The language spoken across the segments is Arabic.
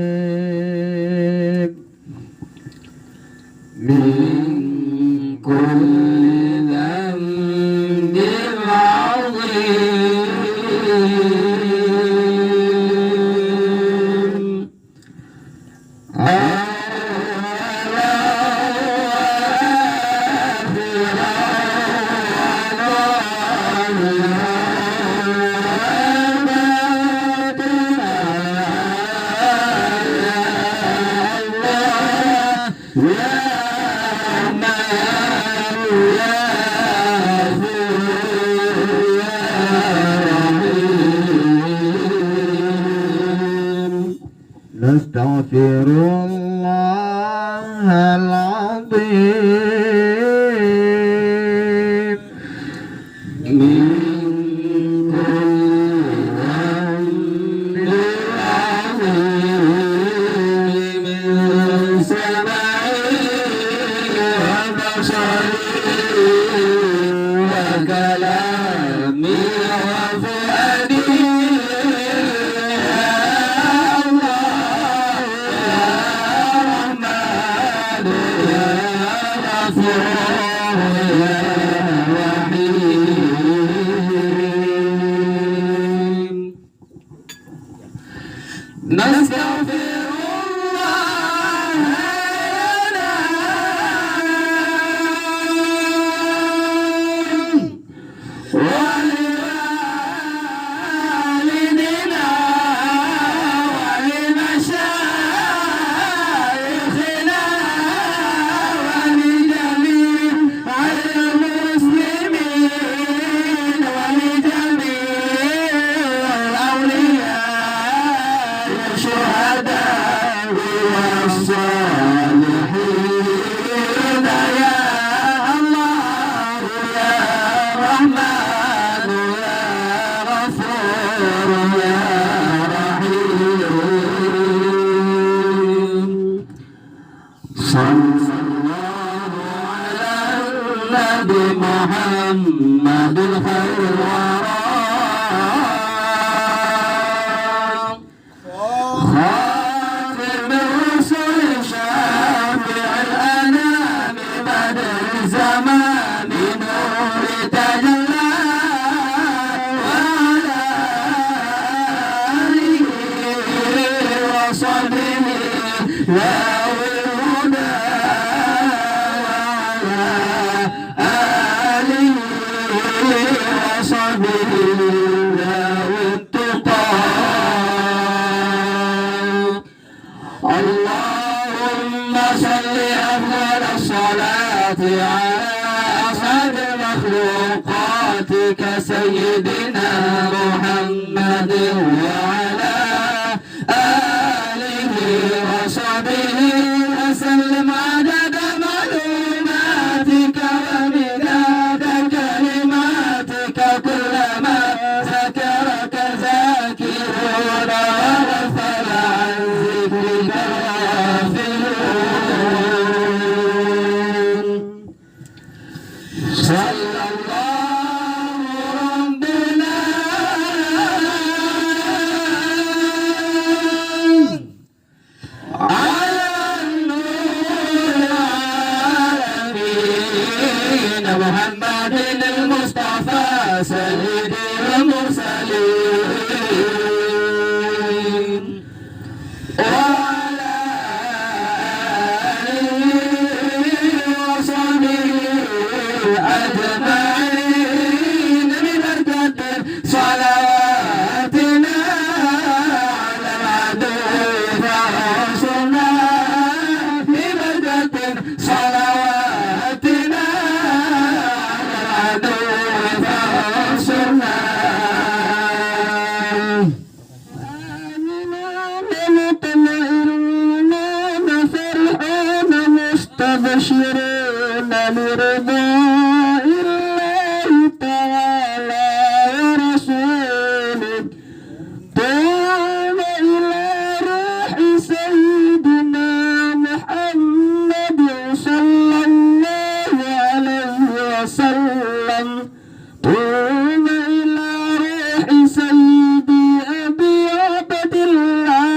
عظيم من كل ذنب عظيم نستغفر الله العظيم من كل ذنب عظيم من سمعه وبصره وكلامه وفؤاده نستغفر ولوالدنا ولمشايخنا ولجميع المسلمين ولجميع الأولياء والشهداء والصالحين يا الله يا رحمن يا غفور يا رحيم صلى الله على النبي محمد خير الورى خاتم الرسل شافع الأنام بدر الزمان نور تجلى وعلى آله وصحبه ذوي الهدى وعلى آله وصحبه ذوي التقى اللهم صل أفضل الصلاة على أسعد مخلوقاتك سيدنا محمد وعلى آله وصحبه وسلم عدد معلوماتك ومداد كلماتك كلما ذكرك ذاكرون وغفل عن ذكرك الغافلون صلى الله ربنا على النور العالمين محمد المصطفى سيد المرسلين وعلى آله وصحبه أجمعين ببركة صلواتنا على العدو فرسولنا ببركة صلواتنا على العدو فرسولنا مستبشرون لرضاء الله تعالى ورسوله توب إلى روح سيدنا محمد صلى الله عليه وسلم توب إلى روح سيدي أبي عبد الله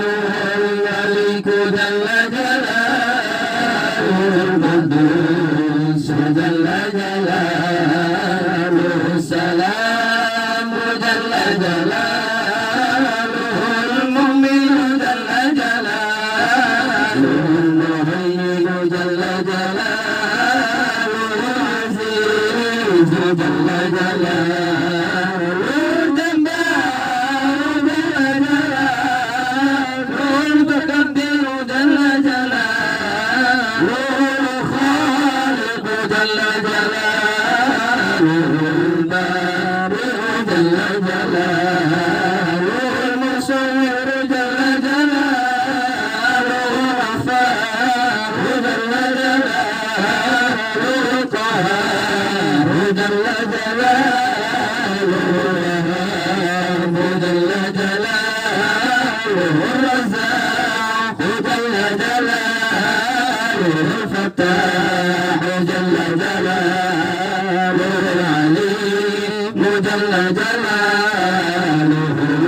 الملك جل جلاله القدوس جل جلاله السلام جل جلاله المؤمن جل جلاله المهيمن جل جلاله العزيز جل جلاله الجبار جل جلاله المتكبر جل جلاله الخالق جل جلاله البارئ جل جلاله المصور جل جلاله الغفار جل جلاله القهار جل جلاله الوهاب جل جلاله الرزاق جل جلاله الفتاح جل جلاله العليم جل جلاله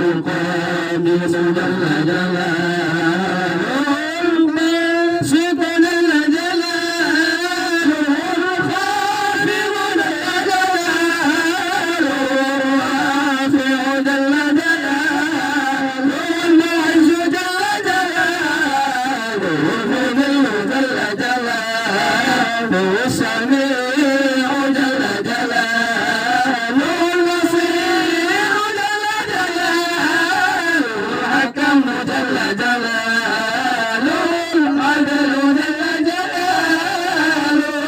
القادس جل جلاله المنصف جل جلاله الخافض جل جلاله الرافع جل جلاله المعز جل جلاله المذل جل جلاله السميع جل جلاله البصير جل جلاله الحكم جل جلاله العدل جل جلاله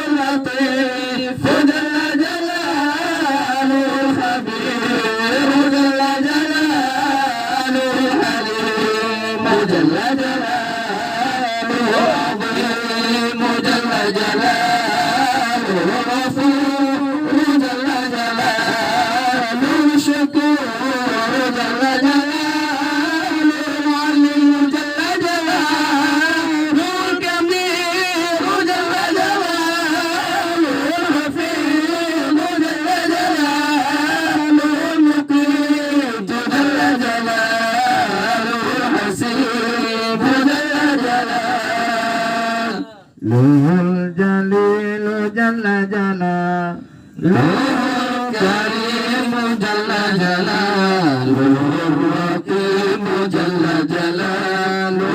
اللطيف جل جلاله الخبير جل جلاله الحليم جل جلاله العظيم جل جلاله الغفور جل جلاله الشكور جل جلاله العلي جل جلاله الكبير جل جلاله الحفيظ جل جلاله المقيت جل جلاله الحسيب جل جلاله له الجليل جل جلاله الكريم جل جلاله الرقيب جل جلاله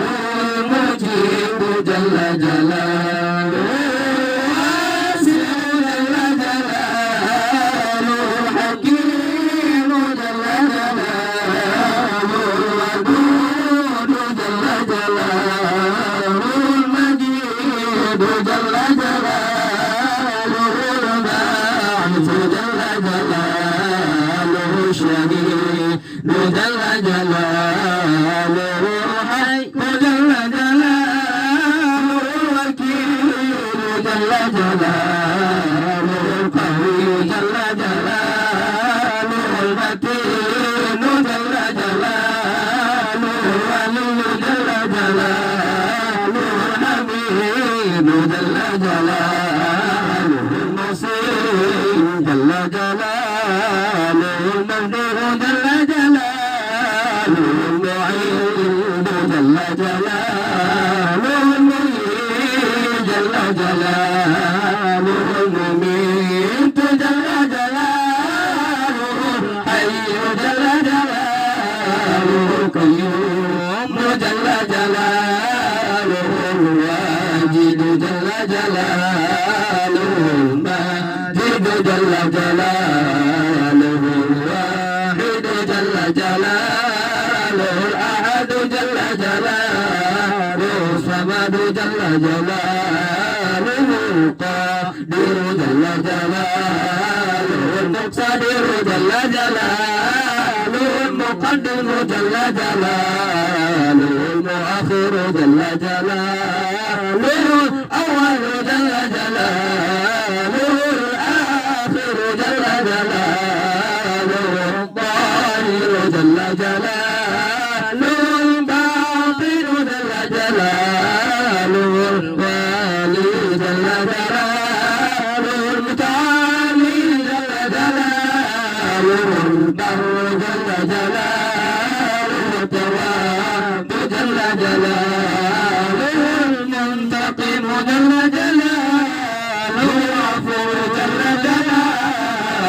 المجيب جل جلاله الواسع جل جلاله الحكيم جل جلاله الودود جل جلاله المجيد جل جلاله الباعث جل جلاله الشهيد جل جلاله الحي جل جلاله الوكيل جل جلاله القوي جل جلاله المتين جل جلاله الولي جل جلاله الحميد جل جلاله المصير جل جلاله المبدئ جل جلاله المعيد جل جلاله المريد جل جلاله المميت جل جلاله الحي جل جلاله القيوم جل جلاله الواجد جل جلاله الماجد جل جلاله الواحد جل جلاله الأحد جل جلاله الصمد جل جلاله القادر جل جلاله المقتدر جل جلاله المقدم جل جلاله المؤخر جل جلاله الأول جل جلاله الآخر جل جلاله الظاهر جل جلاله الباطن جل جلاله الوالي جل جلاله المتعالي جل جلاله البر جل جلاله التواب جل جلاله المنتقم جل جلاله العفو جل جلاله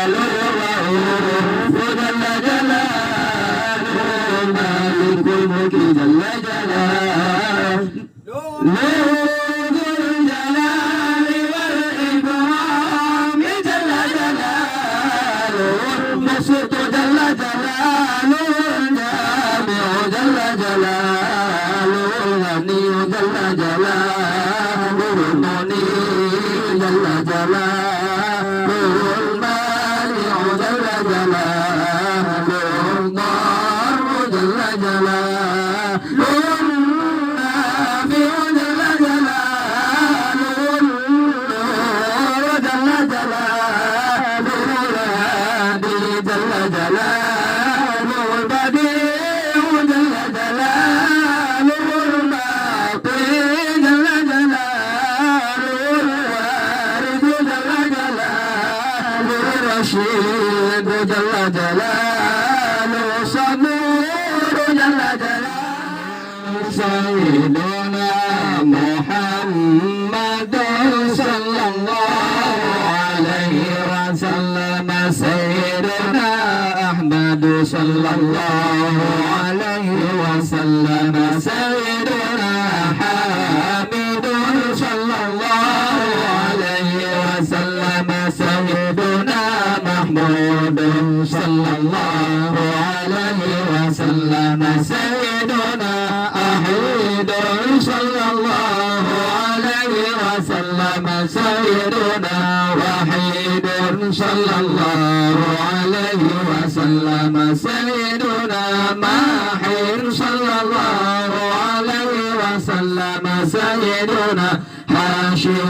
الرؤوف جل جلاله مالك الملك جل جلاله المبسوط جل جلاله الجامع جل جلاله الغني جل جلاله المغني جل جلاله المانع جل جلاله الضار جل جلاله النافع جل جلاله النور جل جلاله جل جلاله البديع جل جلاله الباقي جل جلاله الوارث جل جلاله الرشيد جل جلاله الصبور جل جلاله سيدنا محمد صلى الله عليه وسلم سيدنا أحمد صلى الله عليه وسلم سيدنا حامد صلى الله عليه وسلم سيدنا محمود صلى الله عليه وسلم سيدنا أحمد صلى الله عليه وسلم سيدنا وحيد صلى الله عليه وسلم سيدنا ماحر صلى الله عليه وسلم سيدنا حاشر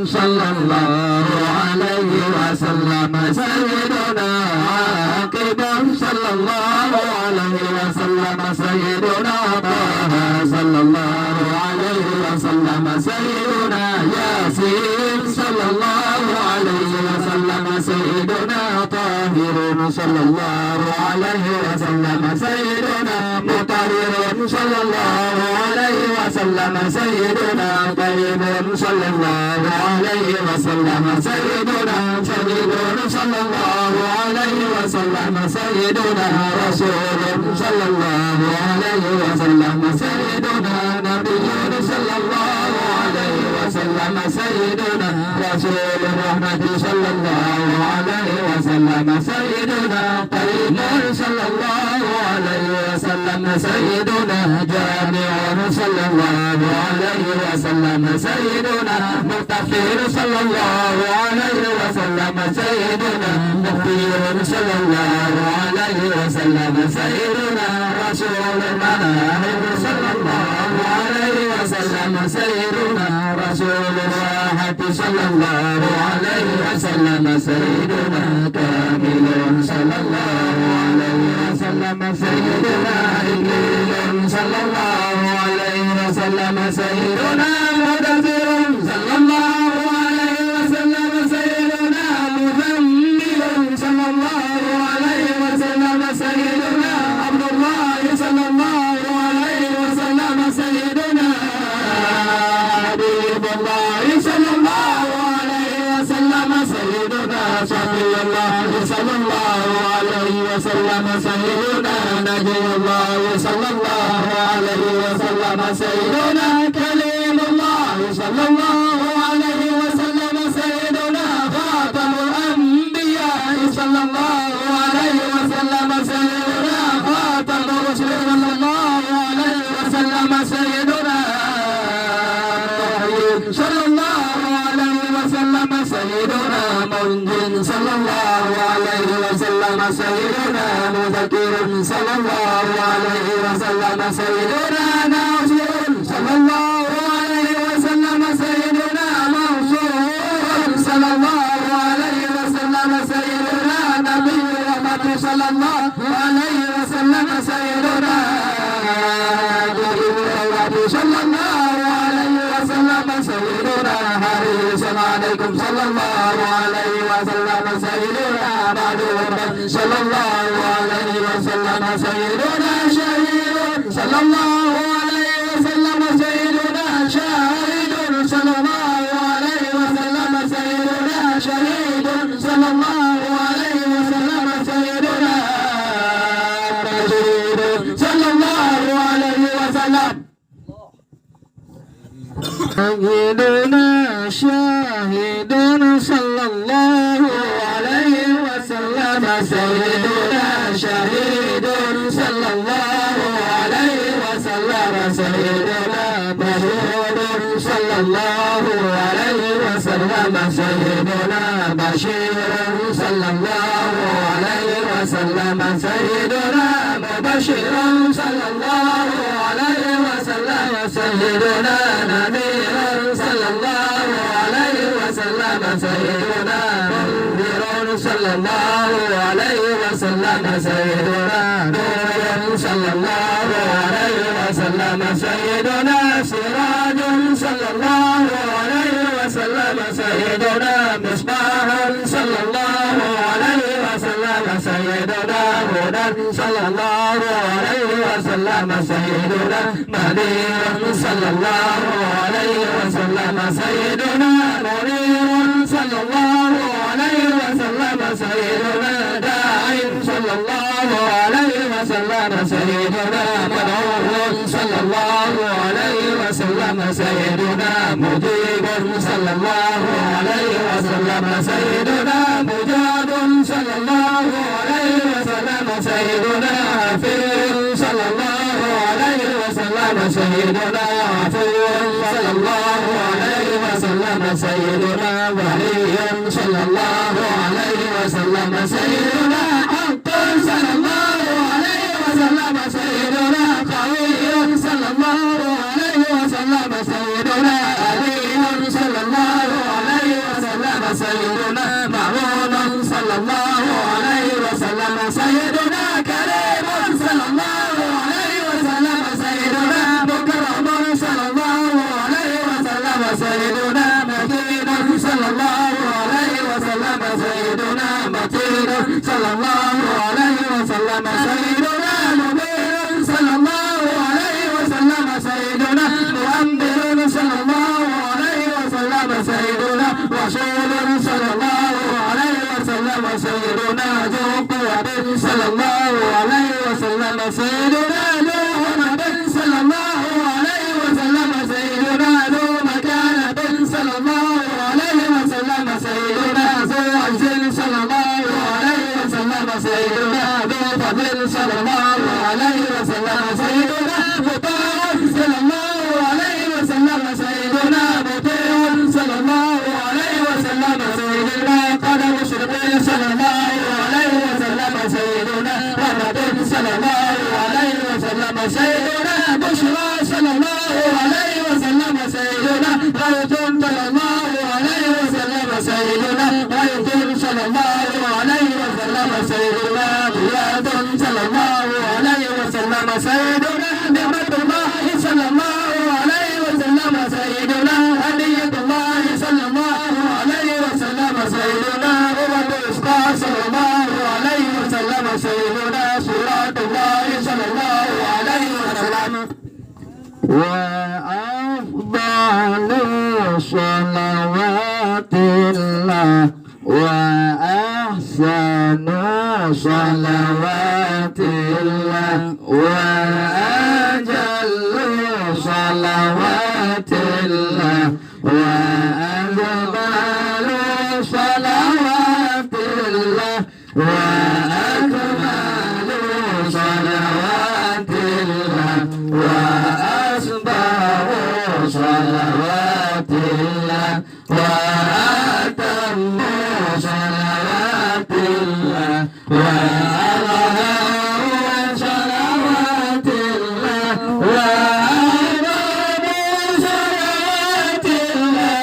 صلى الله عليه وسلم سيدنا عاقب صلى الله عليه وسلم سيدنا طه صلى الله عليه وسلم سيدنا ياسين صلى الله عليه وسلم سيدنا طاهر صلى الله عليه وسلم سيدنا مطهر صلى الله عليه وسلم سيدنا طيب صلى الله عليه وسلم سيدنا شهيد صلى الله عليه وسلم سيدنا رسول صلى الله عليه وسلم سيدنا نبي صلى الله عليه وسلم سيدنا رسول الرحمة صلى الله عليه وسلم سيدنا طيب صلى الله عليه وسلم سيدنا جامع صلى الله عليه وسلم سيدنا مغتفر صلى الله عليه وسلم سيدنا مغفر صلى الله عليه وسلم سيدنا رسول المناهب صلى الله عليه وسلم سيدنا رسول الراحة صلى الله عليه وسلم سيدنا كامل صلى الله عليه وسلم سيدنا إكليل صلى الله عليه وسلم سيدنا مدثر صلى الله عليه وسلم سيدنا مزمل صلى الله عليه وسلم سيدنا عبد الله صلى الله عليه وسلم سيدنا حبيب الله صلى الله عليه وسلم سيدنا شفيع الله صلى الله عليه وسلم سيدنا نبي الله صلى الله عليه وسلم سيدنا كليم الله صلى الله عليه وسلم سيدنا خاتم الأنبياء صلى الله عليه وسلم سيدنا خاتم الرسل صلى الله عليه وسلم سيدنا صلى الله عليه وسلم سيدنا منجد صلى الله عليه وسلم سيدنا مذكر صلى الله عليه وسلم سيدنا ناصر صلى الله عليه وسلم سيدنا منصور صلى الله عليه وسلم سيدنا نبي رحمة صلى الله عليه وسلم سيدنا صلى الله عليه وسلم سيدنا حريص عليكم صلى الله عليه وسلم سيدنا معلوم صلى الله عليه وسلم سيدنا شهيد صلى الله عليه وسلم سيدنا شهيد صلى الله عليه وسلم سيدنا شهيد صلى الله عليه وسلم سيدنا شهيد صلى الله عليه وسلم سيدنا شاهد صلى الله عليه وسلم سيدنا شهيد صلى الله عليه وسلم سيدنا مشهود صلى الله عليه وسلم سيدنا بشير صلى الله عليه وسلم سيدنا مبشر صلى الله عليه وسلم سيدنا نذير صلى الله عليه وسلم سيدنا منذر صلى الله عليه وسلم سيدنا نور صلى الله عليه وسلم سيدنا سراج صلى الله عليه وسلم سيدنا مصباح صلى الله عليه وسلم سيدنا هدى صلى الله عليه وسلم سيدنا منير صلى الله عليه وسلم سيدنا منير صلى الله عليه وسلم سيدنا داع صلى الله عليه وسلم سيدنا مدعو صلى الله عليه وسلم سيدنا مجيب صلى الله عليه وسلم سيدنا مجاب صلى الله عليه وسلم سيدنا حفيظ صلى الله عليه وسلم سيدنا عفو صلى الله عليه وسلم سيدنا ولي صلى الله عليه وسلم سيدنا حق صلى الله عليه وسلم سيدنا قوي صلى الله عليه وسلم سيدنا أمين صلى الله عليه وسلم سيدنا معون صلى الله عليه وسلم سيدنا كريم صلى الله عليه وسلم سيدنا مكرم صلى الله عليه وسلم سيدنا مكين صلى الله عليه وسلم سيدنا متين صلى الله عليه وسلم سيدنا مبين صلى الله عليه وسلم سيدنا مؤمن صلى الله عليه وسلم سيدنا رسول صلى الله عليه وسلم سيدنا ذو قوة صلى الله عليه وسلم سيدنا نوح صلى الله عليه وسلم سيدنا ذو مكانة صلى الله عليه وسلم سيدنا ذو عز صلى الله عليه وسلم سيدنا ذو فضل صلى الله عليه وسلم سيدنا مطاع صلى الله عليه وسلم سيدنا مطيع صلى الله عليه وسلم سيدنا قدم شرقي صلى الله عليه وسلم سيدنا رحمة صلى الله عليه وسلم سيدنا بشرى صلى الله عليه وسلم سيدنا غيث صلى الله عليه وسلم سيدنا غيث صلى الله عليه وسلم سيدنا غياث صلى الله عليه وسلم سيدنا نعمة الله صلى الله عليه وسلم سيدنا هدية الله صلى الله عليه وسلم سيدنا أمة الإسقاء صلى الله عليه وسلم سيدنا صراط الله صلى الله عليه وسلم وأفضل صلوات الله وأحسن صلوات الله وأجل صلوات الله وأجمل صلوات الله وأكمل صلوات الله وأصبح صلوات الله وأتم صلوات الله وأظهر صلوات الله وأعظم صلوات الله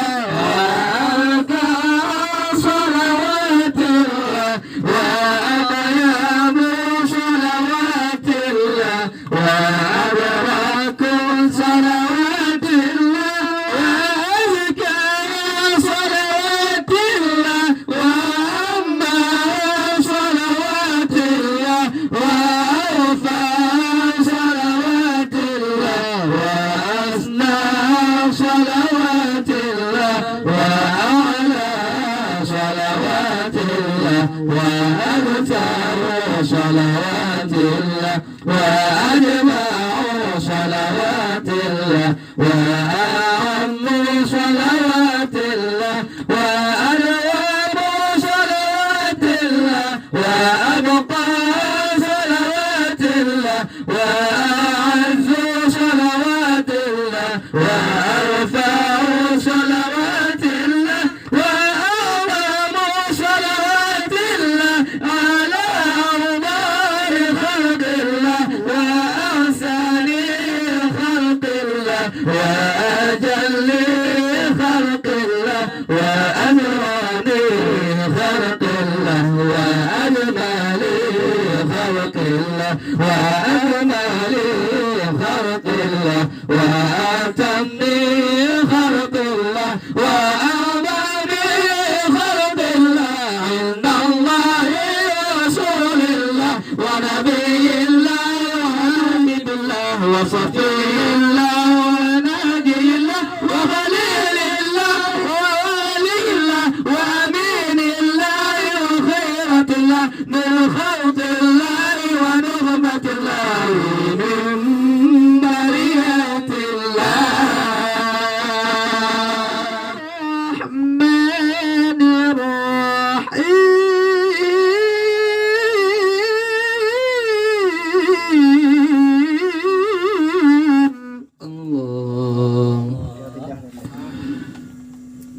وأركع صلوات الله وأطيب صلوات الله وأبرك صلوات الله وأزكى صلوات الله وأما صلوات الله وأجمع صلوات الله وأعم صلوات الله وأدوم صلوات الله وأبقى صلوات الله وأعز صلوات الله وأرفع صلوات الله وأعظم صلوات الله على أرضار خلق الله وأحسن خلق الله وأجل خلق الله وأنوار خلق الله وأجمل خلق الله وأجمل خلق الله وأتم خلق الله وأعظم خلق الله عند الله رسول الله ونبي الله وحبيب الله وصفي الله وناجي الله وخليل الله وولي الله وأمين الله وخيرة الله من خلق الله ونغمة الله من برية الله الرحمن الرحيم الله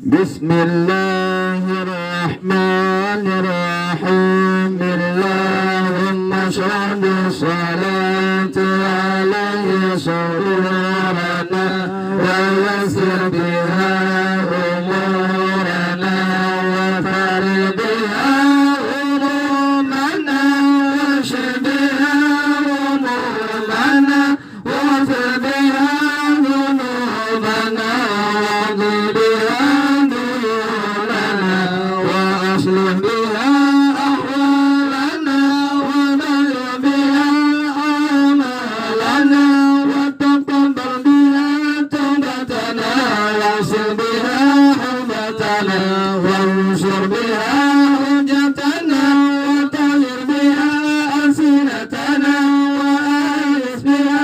بسم الله الرحمن الرحيم اللهم صل صلاة عليه سرورنا ويسر بها أمورنا وفرج بها همومنا واشف بها همومنا واغفر بها ذنوبنا واقض بها ديوننا وأصلح بها أحوالنا وبلغ بها آمالنا وتقبل بها توبتنا واغسل بها حوبتنا وانشر بها حجتنا وطهر بها ألسنتنا وآنس بها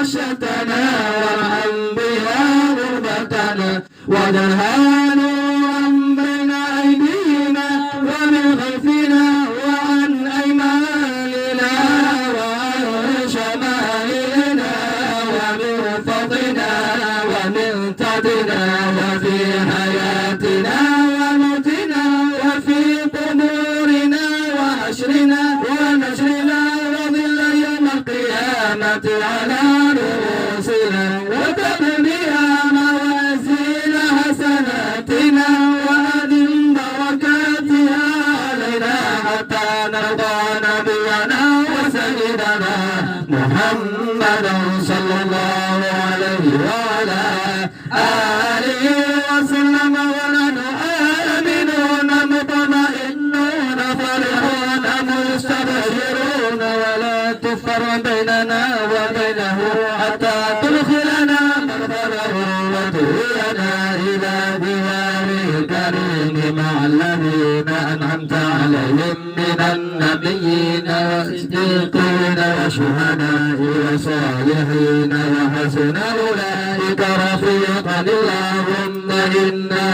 وشتنا وارحم بها غربتنا واجعلها نورا بين أيدينا ومن خلفنا وعن أيماننا وعن شمائلنا ومن فوقنا ومن تحتنا وفي حياتنا وموتنا وفي قبورنا وحشرنا ونشرنا وظل يوم القيامة على رؤوسنا وتبنيها موازين حسناتنا وأدم بركاتها علينا حتى نرضى نبينا وسيدنا محمدا صلى الله عليه وعلى آله وسلم ونحن آمنون مطمئنون فرحون مستبشرون ولا تفر بيننا وبينه حتى تدخلنا مغفره وتهدنا إلى دياره الكريم مع الذين أنعمت عليهم من النبيين والصديقين والشهداء والصالحين وحسن أولئك رفيقا اللهم إنا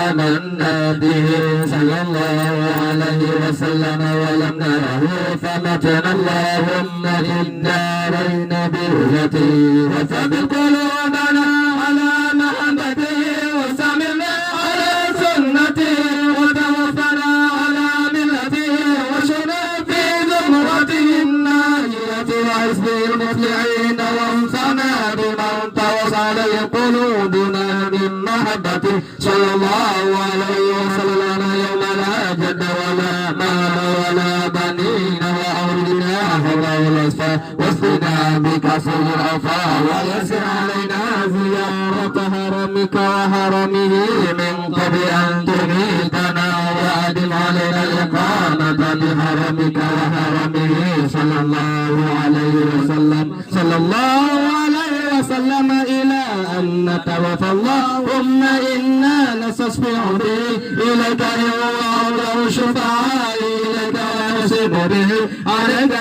آمنا به صلى الله عليه وسلم ولم نره فمتنا اللهم في الدارين برؤيته وثبت قلوبنا على محبته واستعملنا على سنته وتوفنا على ملته وشنا في زمرته الناجية وحزبه المفلحين وانفعنا بمن توصل عليه قلوبنا من محبته صلى الله عليه وسلم يوم لا جد ولا مال ولا بنين وأولنا حول الأصفى واصفنا بكسر الأوفاء ويسر علينا زيارة هرمك وهرمه من قبل أن تميتنا وأدم علينا الإقامة بهرمك وهرمه صلى الله عليه وسلم صلى الله عليه وسلم إلى أن نتوفى اللهم إنا نستصفع به إليك يوم شفعاء إليك ونصب به عليك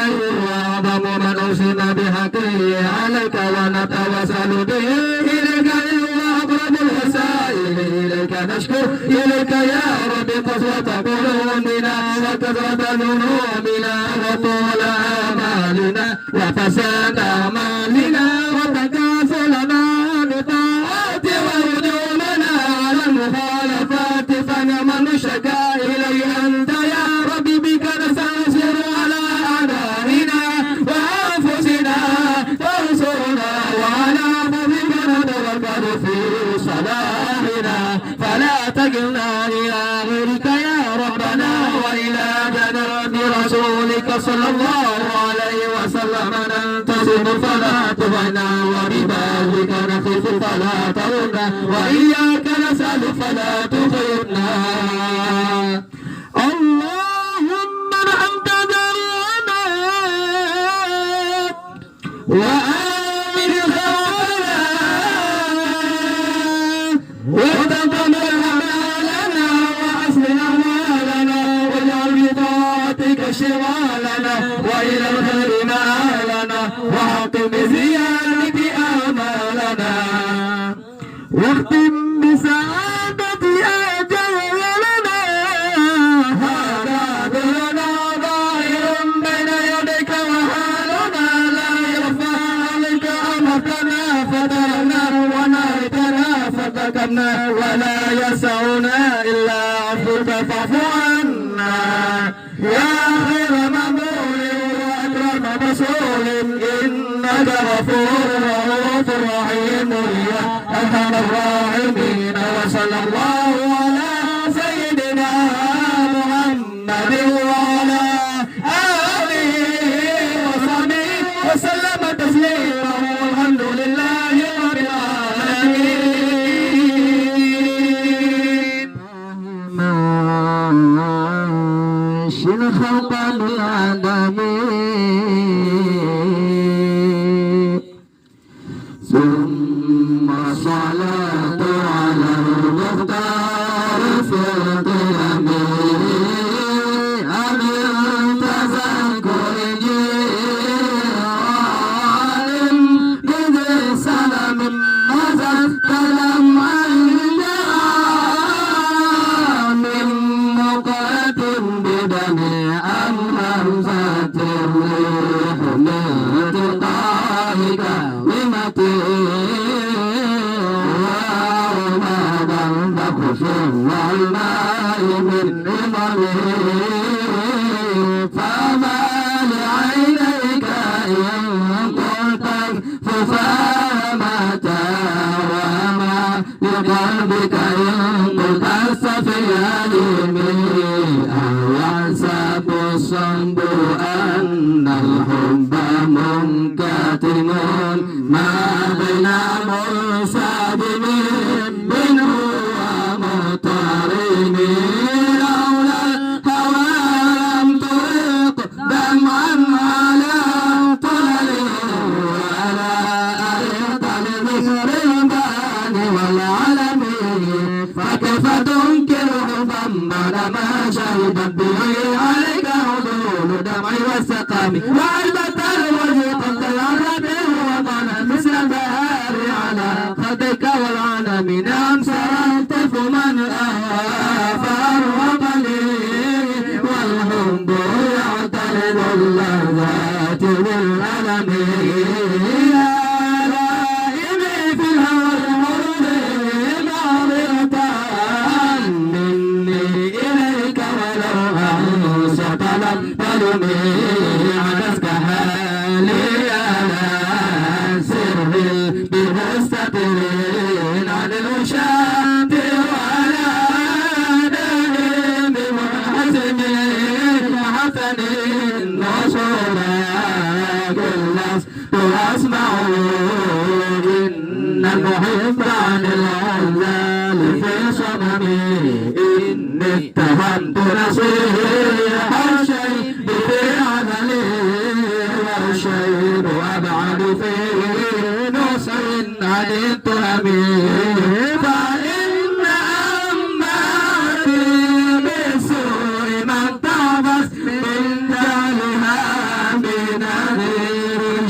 وأعظم من أوصنا بحقه عليك ونتوسل به إليك يا أقرب الوسائل إليك نشكو إليك يا رب قسوة قلوبنا وكثرة ذنوبنا وطول آمالنا وفساد أعمالنا وتكاسلنا بطاعات وهجومنا على المخالفات فنعم الشكا إليه أنت يا رب بك نستنصر على أعدائنا وأنفسنا فانصرنا وعلى فضلك نتوكل في صلاحنا فلا تكلنا إلى غيرك يا ربنا وإلى جناب رسولك صلى الله عليه وسلم ننتصر فلا تضعنا وببابك نخف فلا ترنا وإياك نسأل فلا تخيبنا اللهم أنت ذرنا وآمن خيرنا وتقبل أعمالنا وأصلح أعمالنا واجعل بطاعتك شغالنا وإلى الخير مآلنا وأعطم بزيادة آمالنا واختم بسعادة أجلنا هذا ذلنا ظاهر بين يديك وحالنا لا يخفى عليك أمرتنا فترنا ونهيتنا فتكبنا ولا يسعنا إلا عفوك فاعف عنا يا خير مأمور وأكرم رسول إنك غفور رؤوف رحيم يا أرحم الراحمين وصلى الله على سيدنا محمد وعلى آله وصحبه وسلم تسليما والحمد لله رب العالمين خلق العالمين ثم صلاة على المختار في القيم أمن تذكر جيران بذي سلم نزل كلام من مقاتل بدم همزة الريح من تلقائك وما بخش والماء من إمامه فما لعينيك إن قلت ففهمت وما لقلبك إن قلت السفيان ويحسب الصنب أن الحب منكتم ما بين منسجم منه ومضطرب لولا الهوى لم ترق دمعا على طلل ولا أرق لذكر البان والعلم فكيف تنكر حبا ما شهدت به عليك عدول دمعي والسقام وعلبة الوجه قد العرب وطن مثل البهار على خدك والعالم نعم سرت فمن أهوى فأروق لي والحب يعترض اللذات بالألم يا لائمي في الهوى المرضي معرضة مني إليك ولو أنصت لم تلمي عدسك حالي على سر بمستقرين عن الوشاة وعلى دهم بمحسن حسن نصورا كل أسمع إن المحب عن العزال في صممي إني اتهمت نصيح الشيء بفعلي والشيء أبعد في نصر عن التهم فإن أماتي بالسوء من تعبس من جهلها بنذير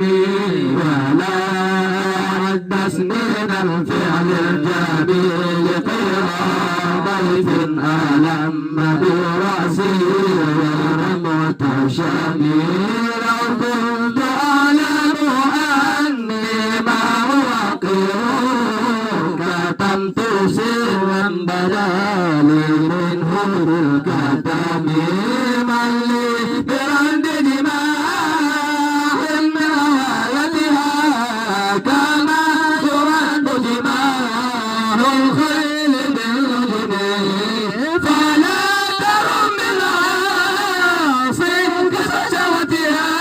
الجميل ولا حدث من الفعل الجميل غير ضيف ألم برأسه غير متشمل لو كنت أعلم أني ما أوقر كتمت سرا بدالي من هور الكتم من لي برد دماء من رايتها كما ترد دماء الخيل بالجنين فلا ترم بالعاصي كشوتها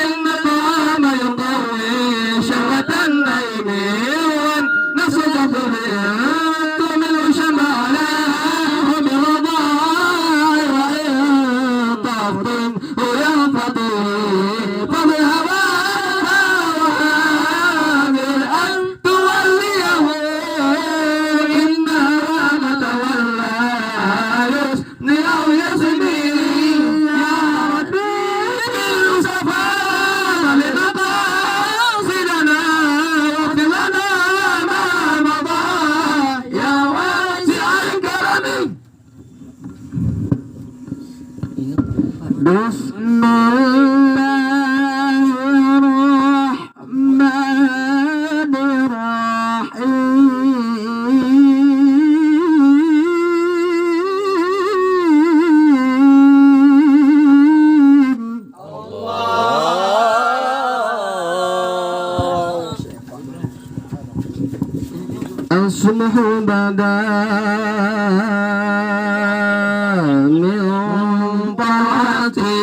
إن الطعام يقوي شهوة النيم والنصر تمل شمالها وبرضاع وإن تفطم وينفطم فبهواها وهامل أن توليه إنها متولى يسني أو يسني يا ربي بالصفا لمقاصدنا واغفر لنا ما مضى يا واسع الكرم بسم الله الرحمن الرحيم الصبح بدا من طلعته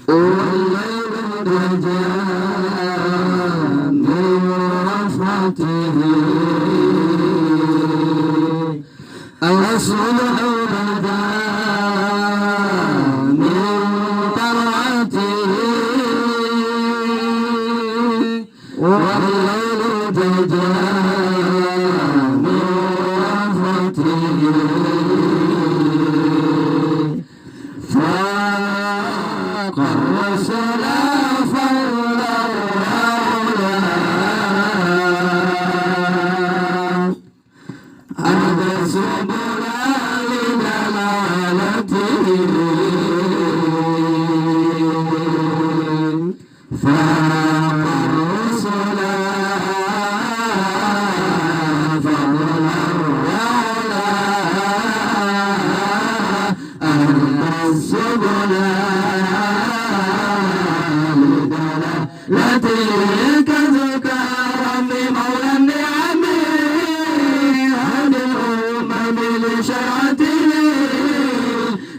والليل رجا من رفعته الصبح بدا من طلعته والليل رجا من رفعته فاق الرسل فالأولى أهدى السبل لدلالته فاق الرسل فالأولى أهدى السبل لدلالته كذكارا بمولى النعم هدي الأمم لشرعته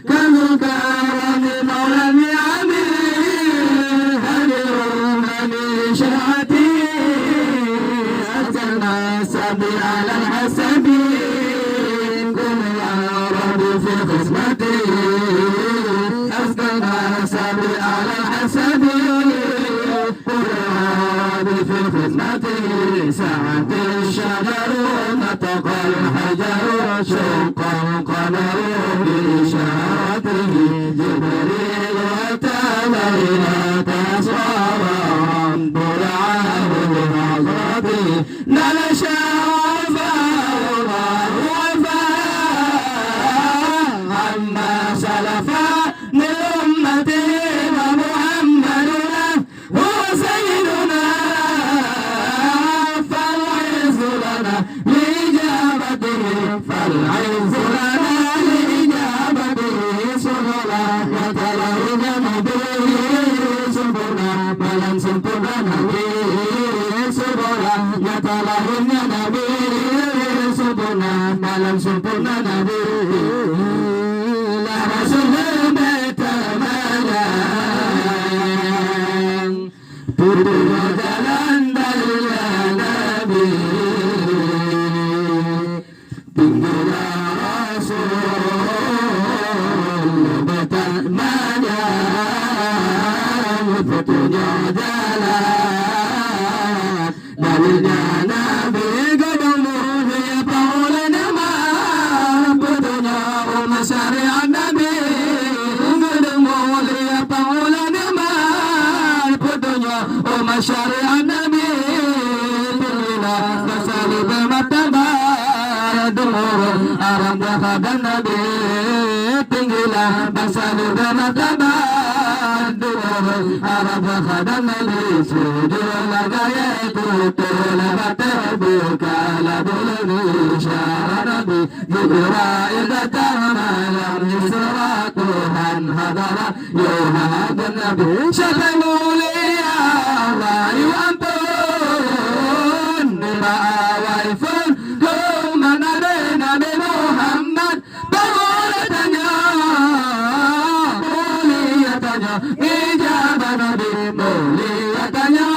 كذكارا بمولى النعم هدي الأمم لشرعته أتى الناس على الحسب كل العرب في خصمته أزكى الناس على الحسب كل العرب في خدمته سعت الشجر نطق الحجر شق القمر بإشارته جبريل أتى ليلة أسرار رب العالم بحضرته نال شرفه الله وفاه عما سلف من أمته ومحمدنا هو سيدنا فالعز لنا لإجابته فالعز لنا لإجابته سبل Nabi, tinggilah bangsa bermartabat. Arab khadam Nabi, sujudlah gaya tuturlah terbukalah bulan syara Nabi. Jibril datang malam Isra, Tuhan hadara Yohan Nabi. Siapa yang mulia wahyu ampun, waifun kumana Nabi Muhammad. Muliatannya ijabah Nabi, muliatannya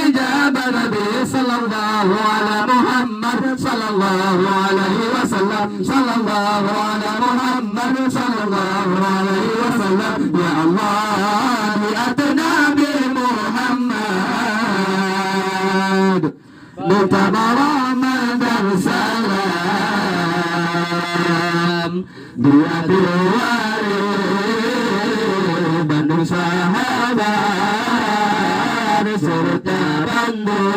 ijabah Nabi. Sallallahu alaihi Muhammad, sallallahu alaihi wasallam, sallallahu alaihi Muhammad, sallallahu alaihi wasallam. Ya Allah, biat Nabi Muhammad, mutabaraman dan salam. Dia diwari Bandung sahabat serta Bandung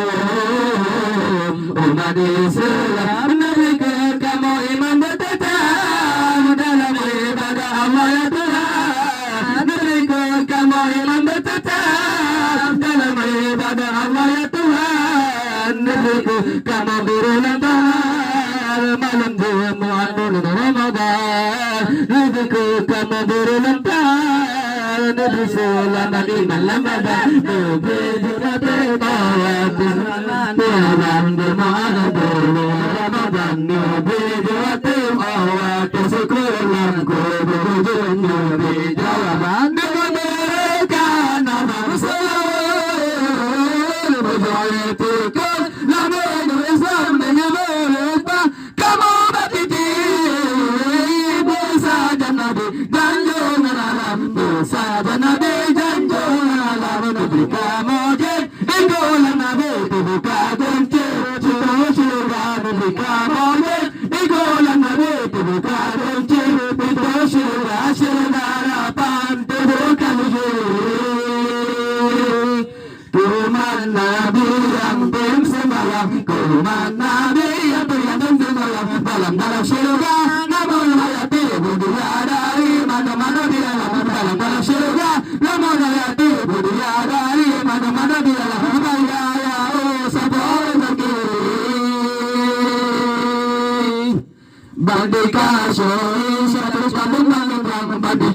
umat Islam. Nabi ke kamu iman bertetap dalam ibadah Allah ya Tuhan. Nabi ke kamu iman bertetap dalam ibadah Allah ya Tuhan. Nabi ke kamu berulang tahun malam Jumat bulan Ramadan. Nabi ke kamu berulang tahun Nabi selamat iman lamadan. Nabi juga terbawa Tuhan bermaaf bulan Ramadan. Nabi juga terbawa kesyukuran kubur Nabi jawaban dengan mereka nama Rasul berjaya namun Islam menyebutkan kamu batiti bersama Nabi dan junjungan alam, bersama Nabi dan junjungan alam. Nabi kamu jadi idola Nabi, dibuka kunci pintu surga. Nabi kamu jadi idola Nabi, dibuka kunci pintu surga. Surga harapan terbuka menuju kuman Nabi yang tim sembahyang, kuman Nabi yang tim sembahyang dalam surga. Namun hayati dunia dari mana-mana di dalam surga. Namun hayati dunia dari mana-mana di dalam ya sabor bagi kasih terus kamu mengenang bagi